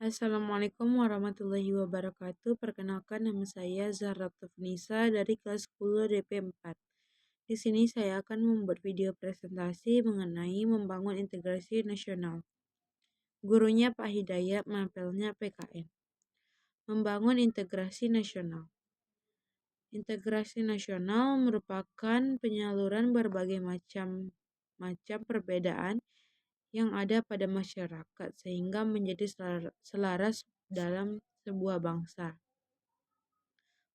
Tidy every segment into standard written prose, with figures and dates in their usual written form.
Assalamualaikum warahmatullahi wabarakatuh. Perkenalkan, nama saya Zahra Tufnisa dari kelas 10 DP 4. Di sini saya akan membuat video presentasi mengenai membangun integrasi nasional. Gurunya Pak Hidayat, mapelnya PKN. Membangun integrasi nasional. Integrasi nasional merupakan penyaluran berbagai macam perbedaan yang ada pada masyarakat sehingga menjadi selaras dalam sebuah bangsa.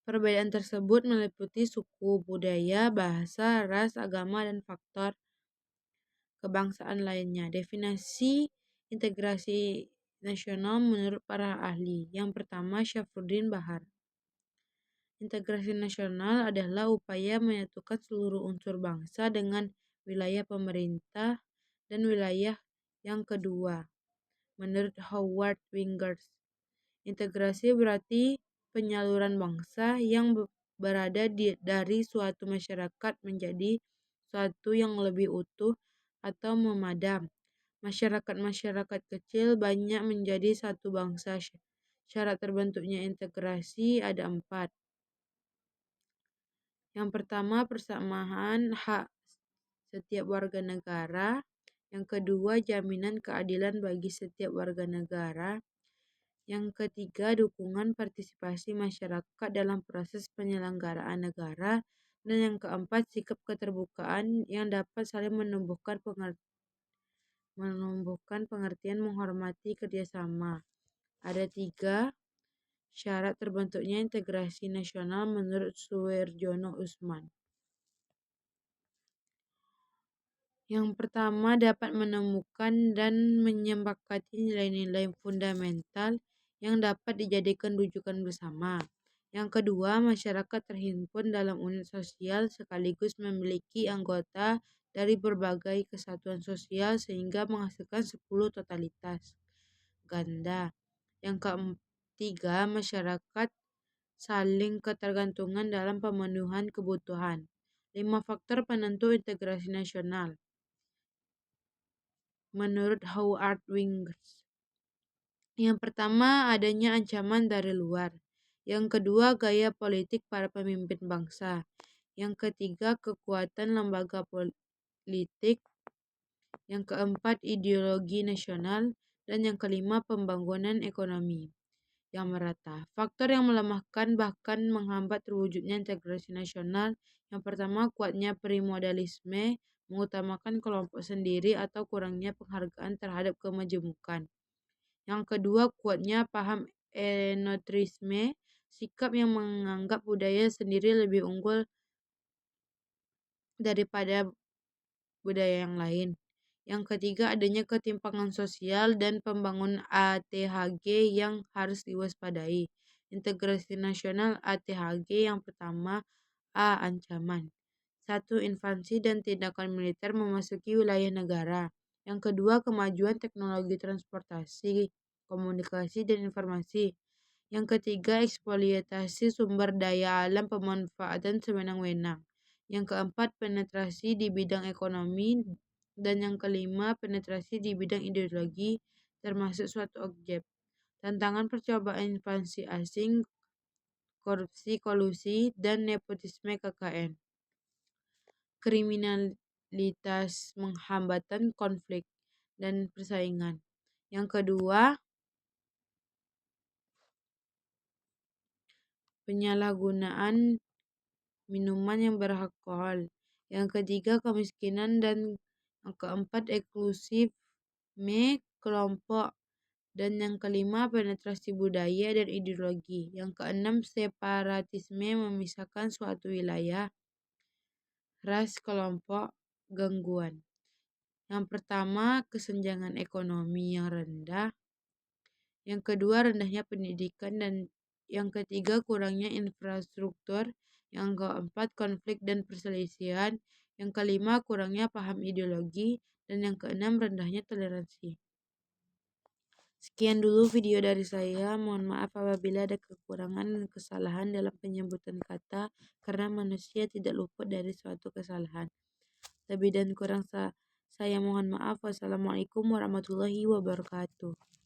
Perbedaan tersebut meliputi suku, budaya, bahasa, ras, agama, dan faktor kebangsaan lainnya. Definisi integrasi nasional menurut para ahli. Yang pertama, Syafruddin Bahar. Integrasi nasional adalah upaya menyatukan seluruh unsur bangsa dengan wilayah pemerintah dan wilayah yang kedua. Menurut Howard Wingers, integrasi berarti penyaluran bangsa yang berada dari suatu masyarakat menjadi suatu yang lebih utuh atau memadam. Masyarakat-masyarakat kecil banyak menjadi satu bangsa. Syarat terbentuknya integrasi ada 4. Yang pertama, persamaan hak setiap warga negara. Yang kedua, jaminan keadilan bagi setiap warga negara. Yang ketiga, dukungan partisipasi masyarakat dalam proses penyelenggaraan negara. Dan yang keempat, sikap keterbukaan yang dapat saling menumbuhkan pengertian menghormati kerjasama. Ada 3 syarat terbentuknya integrasi nasional menurut Suwerjono Usman. Yang pertama, dapat menemukan dan menyepakati nilai-nilai fundamental yang dapat dijadikan rujukan bersama. Yang kedua, masyarakat terhimpun dalam unit sosial sekaligus memiliki anggota dari berbagai kesatuan sosial sehingga menghasilkan 10 totalitas ganda. Yang ketiga, masyarakat saling ketergantungan dalam pemenuhan kebutuhan. 5 faktor penentu integrasi nasional menurut Howard Wingers. Yang pertama, adanya ancaman dari luar. Yang kedua, gaya politik para pemimpin bangsa. Yang ketiga, kekuatan lembaga politik. Yang keempat, ideologi nasional. Dan yang kelima, pembangunan ekonomi yang merata. Faktor yang melemahkan bahkan menghambat terwujudnya integrasi nasional. Yang pertama, kuatnya primodalisme, mengutamakan kelompok sendiri atau kurangnya penghargaan terhadap kemajemukan. Yang kedua, kuatnya paham etnosentrisme, sikap yang menganggap budaya sendiri lebih unggul daripada budaya yang lain. Yang ketiga, adanya ketimpangan sosial dan pembangunan ATHG yang harus diwaspadai. Integrasi nasional ATHG yang pertama, A. Ancaman. 1. Invasi dan tindakan militer memasuki wilayah negara. Yang kedua, kemajuan teknologi transportasi, komunikasi, dan informasi. Yang ketiga, eksploitasi sumber daya alam pemanfaatan sewenang-wenang. Yang keempat, penetrasi di bidang ekonomi. Dan yang kelima, penetrasi di bidang ideologi, termasuk suatu objek. Tantangan percobaan invasi asing, korupsi, kolusi, dan nepotisme KKN. Kriminalitas, menghambatan konflik dan persaingan. Yang kedua, penyalahgunaan minuman yang beralkohol. Yang ketiga, kemiskinan. Dan yang keempat, eksklusifme kelompok. Dan yang kelima, penetrasi budaya dan ideologi. Yang keenam, separatisme, memisahkan suatu wilayah, ras, kelompok, gangguan. Yang pertama, kesenjangan ekonomi yang rendah. Yang kedua, rendahnya pendidikan. Dan yang ketiga, kurangnya infrastruktur. Yang keempat, konflik dan perselisihan. Yang kelima, kurangnya paham ideologi. Dan yang keenam, rendahnya toleransi. Sekian dulu video dari saya. Mohon maaf apabila ada kekurangan dan kesalahan dalam penyebutan kata, karena manusia tidak luput dari suatu kesalahan. Lebih dan kurang saya mohon maaf. Wassalamualaikum warahmatullahi wabarakatuh.